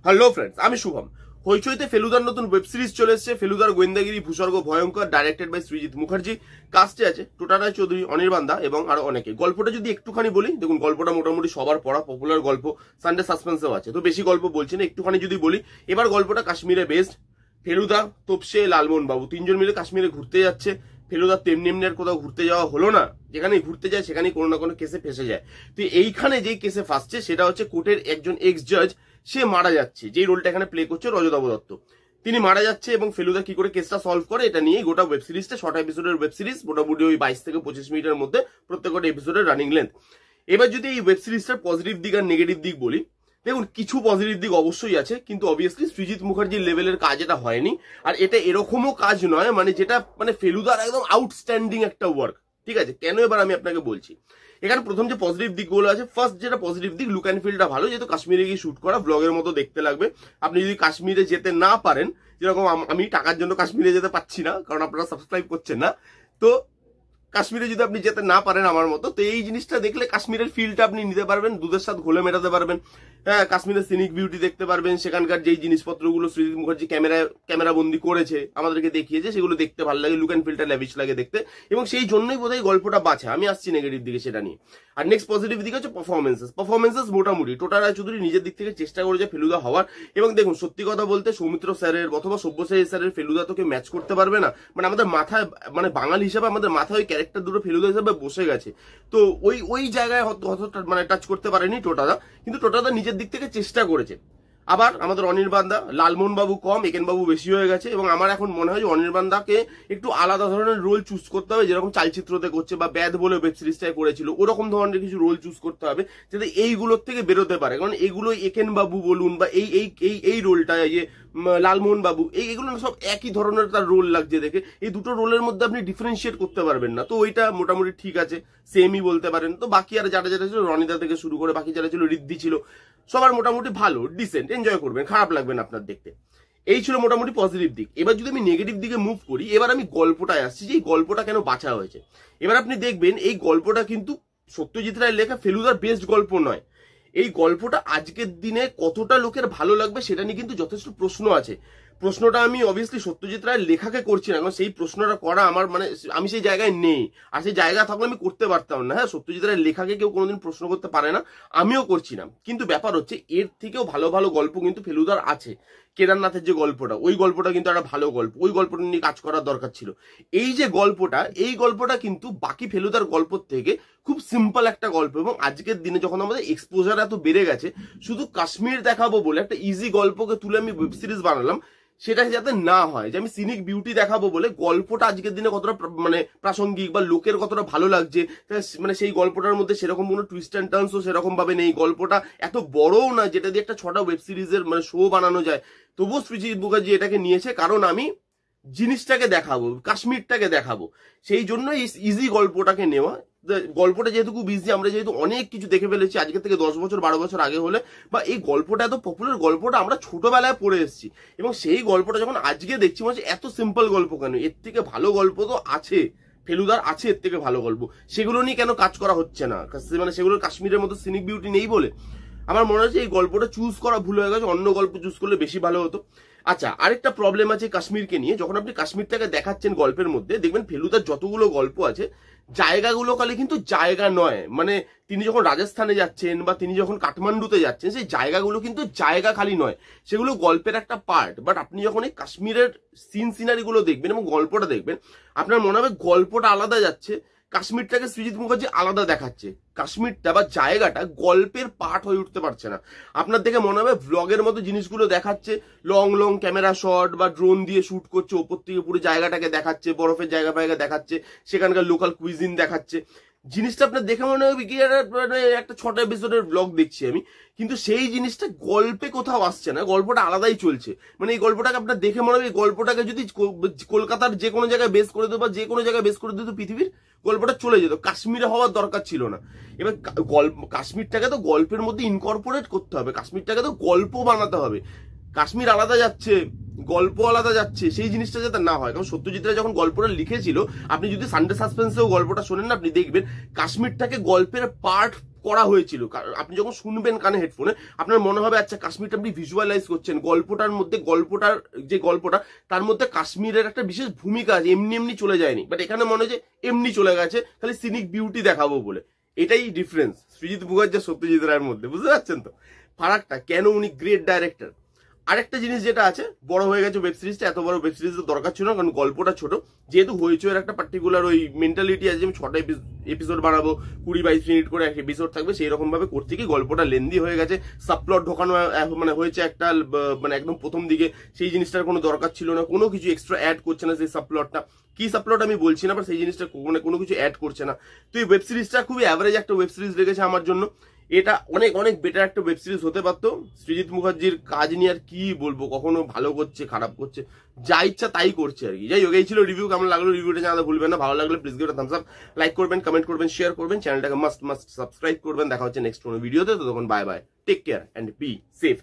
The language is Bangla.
হ্যালো ফ্রেন্ডস, আমি শুভম। হইচইতে ফেলুদার নতুন ওয়েব সিরিজ চলে এসেছে, ফেলুদার গোয়েন্দাগিরি ভূস্বর্গ ভয়ঙ্কর, ডাইরেক্টেড বাই সৃজিত মুখার্জি। কাস্টে আছে টোটা রায়চৌধুরী, অনির্বাণ দা এবং আরো অনেকে। গল্পটা যদি একটুখানি বলি, দেখুন গল্পটা মোটামুটি সবার পড়া পপুলার গল্প, সানডে সাসপেন্সও আছে, তো বেশি গল্প বলছি না, একটুখানি যদি বলি। এবার গল্পটা কাশ্মীরে বেসড। ফেলুদা, তোপসে, লালমোহন বাবু তিনজন মিলে কাশ্মীরে ঘুরতে যাচ্ছে। ফেলুদা তেমনি এমনি আর কোথাও ঘুরতে যাওয়া হলো না, যেখানে ঘুরতে যায় সেখানে কোনো না কোনো কেসে ফেসে যায়। তো এইখানে যেই কেসে ফাঁসছে সেটা হচ্ছে কোর্টের একজন এক্স জাজ, সে মারা যাচ্ছে। যেই রোলটা এখানে প্লে করছে রজতাভ দত্ত, তিনি মারা যাচ্ছে এবং ফেলুদা কি করে কেসটা সলভ করে এটা নিয়ে গোটা ওয়েব সিরিজটা। 6টা এপিসোডের ওয়েব সিরিজ, মোটামুটি ওই 22 থেকে 25 মিনিটের মধ্যে প্রত্যেকটা এপিসোডের রানিং লেন্থ। এবার যদি এই ওয়েব সিরিজটার পজিটিভ দিক আর নেগেটিভ দিক বলি, দেখুন কিছু পজিটিভ দিক অবশ্যই আছে, কিন্তু অবভিয়াসলি সৃজিত মুখার্জির লেভেলের কাজ এটা হয়নি। আর এটা এরকমও কাজ নয় মানে যেটা মানে ফেলুদার একদম আউটস্ট্যান্ডিং একটা ওয়ার্ক, ঠিক আছে? কেন এবার আমি আপনাকে বলছি। এখানে প্রথম যে পজিটিভ দিকগুলো আছে, ফার্স্ট যেটা পজিটিভ দিক, লুক অ্যান্ড ফিলটা ভালো, যেহেতু কাশ্মীরে গিয়ে শুট করা, ব্লগের মতো দেখতে লাগবে। আপনি যদি কাশ্মীরে যেতে না পারেন, যেরকম আমি টাকার জন্য কাশ্মীরে যেতে পারছি না কারণ আপনারা সাবস্ক্রাইব করছেন না, তো কাশ্মীরে যদি আপনি যেতে না পারেন আমার মতো, তো এই জিনিসটা দেখলে কাশ্মীরের ফিলটা আপনি নিতে পারবেন, দুধের সাথে ঘোলে মেটাতে পারবেন। হ্যাঁ, কাশ্মীরের সিনিক বিউটি দেখতে পারবেন, সেখানকার যেই জিনিসপত্রগুলো সৃজিত মুখার্জি ক্যামেরা বন্দি করেছে, আমাদেরকে দেখিয়েছে, সেগুলো দেখতে ভালো লাগে, লুক অ্যান্ড ফিলটা ল্যাভিশ লাগে দেখতে, এবং সেই জন্যই বোধহয় গল্পটা বাঁচে। আমি আসছি নেগেটিভ দিকে সেটা নিয়ে। আর নেক্সট পজিটিভ দিক হচ্ছে পারফরমেন্সেস মোটামুটি টোটা রায়চৌধুরী নিজের দিক থেকে চেষ্টা করেছে ফেলুদা হওয়ার। এবং দেখুন সত্যি কথা বলতে, সৌমিত্র স্যারের অথবা সব্যসাচী স্যারের ফেলুদা তোকে ম্যাচ করতে পারবে না, মানে আমাদের মাথায়, মানে বাঙালি হিসাবে আমাদের মাথায় ওই ক্যারেক্টার দুটো ফেলুদা হিসাবে বসে গেছে। তো ওই জায়গায় মানে টাচ করতে পারেনি টোটাদা, কিন্তু টোটাদা নিজের দিক থেকে চেষ্টা করেছে। আবার আমাদের অনির্বাণ দা, লালমোহন বাবু কম, একেন বাবু বেশি হয়ে গেছে। এবং আমার এখন মনে হয় যে অনির্বাণ দাকে একটু আলাদা ধরনের রোল চুজ করতে হবে, যেরকম চালচিত্রতে করছে বা ব্যাদ বলে ওয়েব সিরিজটাই করেছিল, ওরকম ধরনের কিছু রোল চুজ করতে হবে যাতে এইগুলোর থেকে বেরোতে পারে। কারণ এগুলো একেন বাবু বলুন বা এই রোলটা, যে লালমোহন বাবু, এইগুলো সব একই ধরনের তার রোল লাগছে দেখে, এই দুটো রোলের মধ্যে আপনি ডিফারেন্সিয়েট করতে পারবেন না। তো ওইটা মোটামুটি ঠিক আছে, সেমই বলতে পারেন। তো বাকি আর যারা ছিল, রনিদা থেকে শুরু করে বাকি যারা ছিল, ঋদ্ধি ছিল, সবার মোটামুটি ভালো, ডিসেন্ট, এনজয় করবেন, খারাপ লাগবে না আপনার দেখতে। এই ছিল মোটামুটি পজিটিভ দিক। এবার যদি আমি নেগেটিভ দিকে মুভ করি, এবার আমি গল্পটায় আসছি যে এই গল্পটা কেন বাঁচা হয়েছে। এবার আপনি দেখবেন এই গল্পটা কিন্তু সত্যজিৎ রায়ের লেখা ফেলুদার বেস্ট গল্প নয়। এই গল্পটা আজকের দিনে কতটা লোকের ভালো লাগবে সেটা নিয়ে কিন্তু যথেষ্ট প্রশ্ন আছে। প্রশ্নটা আমি অবভিয়াসলি সত্যজিৎ রায়ের লেখাকে করছি না, কারণ সেই প্রশ্নটা করা আমার মানে আমি সেই জায়গায় নেই, আর সেই জায়গা থাকলে আমি করতে পারতাম না। হ্যাঁ, সত্যজিৎ রায়ের লেখাকে কেউ কোনোদিন প্রশ্ন করতে পারে না, আমিও করছি না। কিন্তু ব্যাপার হচ্ছে এর থেকেও ভালো ভালো গল্প কিন্তু ফেলুদার আছে। কেদারনাথের যে গল্পটা, ওই গল্পটা কিন্তু একটা ভালো গল্প, ওই গল্পটা নিয়ে কাজ করার দরকার ছিল। এই যে গল্পটা, এই গল্পটা কিন্তু বাকি ফেলুদার গল্প থেকে খুব সিম্পল একটা গল্প। এবং আজকের দিনে যখন আমাদের এক্সপোজার এত বেড়ে গেছে, শুধু কাশ্মীর দেখাবো বলে একটা ইজি গল্পকে তুলে আমি ওয়েব সিরিজ বানালাম, সেটা যাতে না হয় যে আমি সিনিক বিউটি দেখাবো বলে গল্পটা আজকের দিনে কতটা মানে প্রাসঙ্গিক বা লোকের কতটা ভালো লাগছে, মানে সেই গল্পটার মধ্যে সেরকম কোনো টুইস্ট অ্যান্ড টার্নসও সেরকম ভাবে নেই। গল্পটা এত বড়ও না যেটা দিয়ে একটা 6টা ওয়েব সিরিজের মানে শো বানানো যায়। তবুও সৃজিত মুখার্জি এটাকে নিয়েছে, কারণ আমি জিনিসটাকে দেখাবো, কাশ্মীরটাকে দেখাবো, সেই জন্য এই ইজি গল্পটাকে নেওয়া। গল্পটা যেহেতু খুব ইজি, আমরা যেহেতু অনেক কিছু দেখে ফেলেছি আজকে থেকে 10 বছর 12 বছর আগে হলে, বা এই গল্পটা এত পপুলার, গল্পটা আমরা ছোটবেলায় পড়ে এসেছি, এবং সেই গল্পটা যখন আজকে দেখছি মানে এত সিম্পল গল্প কেন, এর থেকে ভালো গল্প তো আছে, ফেলুদার আছে এর থেকে ভালো গল্প, সেগুলো নিয়ে কেন কাজ করা হচ্ছে না? মানে সেগুলো কাশ্মীরের মতো সিনিক বিউটি নেই বলে আমার মনে হচ্ছে এই গল্পটা চুজ করা ভুল হয়ে গেছে, অন্য গল্প চুজ করলে বেশি ভালো হতো। আচ্ছা, আরেকটা প্রবলেম আছে কাশ্মীরকে নিয়ে, যখন আপনি কাশ্মীরটাকে দেখাচ্ছেন গল্পের মধ্যে, দেখবেন ফেলুদার যতগুলো গল্প আছে জায়গাগুলো খালি কিন্তু জায়গা নয়, মানে তিনি যখন রাজস্থানে যাচ্ছেন বা তিনি যখন কাঠমান্ডুতে যাচ্ছেন, সেই জায়গাগুলো কিন্তু জায়গা খালি নয়, সেগুলো গল্পের একটা পার্ট। বাট আপনি যখন এই কাশ্মীরের সিনারিগুলো দেখবেন এবং গল্পটা দেখবেন, আপনার মনে হবে গল্পটা আলাদা যাচ্ছে, কাশ্মীরটাকে সৃজিত মুখার্জি আলাদা দেখাচ্ছে, কাশ্মীরটা বা জায়গাটা গল্পের পার্ট হয়ে উঠতে পারছে না। আপনার দেখে মনে হবে ব্লগের মতো জিনিসগুলো দেখাচ্ছে, লং লং ক্যামেরা শট বা ড্রোন দিয়ে শুট করছে, ওপর থেকে পুরো জায়গাটাকে দেখাচ্ছে, বরফের জায়গা ফায়গা দেখাচ্ছে, সেখানকার লোকাল কুইজিন দেখাচ্ছে। জিনিসটা আপনার দেখে মনে হবে কি একটা 6টা এপিসোডের ব্লগ দেখছি আমি, কিন্তু সেই জিনিসটা গল্পে কোথাও আসছে না, গল্পটা আলাদাই চলছে। মানে এই গল্পটাকে আপনার দেখে মনে হবে, এই গল্পটাকে যদি কলকাতার যে কোনো জায়গায় বেস করে দিত বা যে কোনো জায়গায় বেস করে দিত পৃথিবীর, গল্পটা চলে যেত, কাশ্মীরে হওয়ার দরকার ছিল না। এবার কাশ্মীরটাকে তো গল্পের মধ্যে ইনকর্পোরেট করতে হবে, কাশ্মীরটাকে তো গল্প বানাতে হবে। কাশ্মীর আলাদা যাচ্ছে, গল্প আলাদা যাচ্ছে, সেই জিনিসটা যাতে না হয়। কারণ সত্যজিৎ রায় যখন গল্পটা লিখেছিল, আপনি যদি সানডে সাসপেন্সেও গল্পটা শোনেন না, আপনি দেখবেন কাশ্মীরটাকে গল্পের পার্ট করা হয়েছিল। আপনি যখন শুনবেন কানে হেডফোনে আপনার মনে হবে আচ্ছা কাশ্মীরটা আপনি ভিজুয়ালাইজ করছেন, গল্পটার মধ্যে গল্পটা তার মধ্যে কাশ্মীরের একটা বিশেষ ভূমিকা আছে, এমনি এমনি চলে যায়নি, বাট এখানে মনে হয় যে এমনি চলে গেছে খালি সিনিক বিউটি দেখাবো বলে। এটাই ডিফারেন্স সৃজিত মুখার্জি সত্যজিৎ রায়ের মধ্যে, বুঝতে পারছেন তো ফারাকটা, কেন উনি গ্রেট ডাইরেক্টর। আরেকটা জিনিস যেটা আছে, বড় হয়ে গেছে ওয়েব সিরিজটা, এত বড় ওয়েব সিরিজ দরকার ছিল না, কারণ গল্পটা ছোট, যেহেতু হইচইয়ের একটা পার্টিকুলার ওই মেন্টালিটি আছে যে আমি 6টা এপিসোড বানাবো, 20-22 মিনিট করে এক এপিসোড থাকবে, সেই রকম ভাবে করতে গিয়ে গল্পটা লেন্দি হয়ে গেছে, সাবপ্লট ঢোকানো মানে হয়েছে একটা, মানে একদম প্রথম দিকে সেই জিনিসটার কোনো দরকার ছিল না, কোনো কিছু এক্সট্রা অ্যাড করছে না সেই সাবপ্লটটা, কি সাবপ্লট আমি বলছি না, বাট সেই জিনিসটা মানে কোনো কিছু অ্যাড করছে না। তো এই ওয়েব সিরিজটা খুবই অ্যাভারেজ একটা ওয়েব সিরিজ লেগেছে আমার জন্য। এটা অনেক অনেক বেটার একটা ওয়েব সিরিজ হতে পারতো। সৃজিত মুখার্জির কাজ নিয়ে আর কি বলবো, কখনো ভালো করছে খারাপ করছে, যা ইচ্ছা তাই করছে আর কি। যাই হোক, এই ছিল রিভিউ। কেমন লাগলো রিভিউটা জানাতে ভুলবেন না, ভালো লাগলে please give Thums up, like করবেন, কমেন্ট করবেন, শেয়ার করবেন, চ্যানেলটাকে মাস্ট সাবস্ক্রাইব করবেন। দেখা হচ্ছে নেক্সট কোনো ভিডিওতে, ততক্ষণ bye bye, take care and be safe.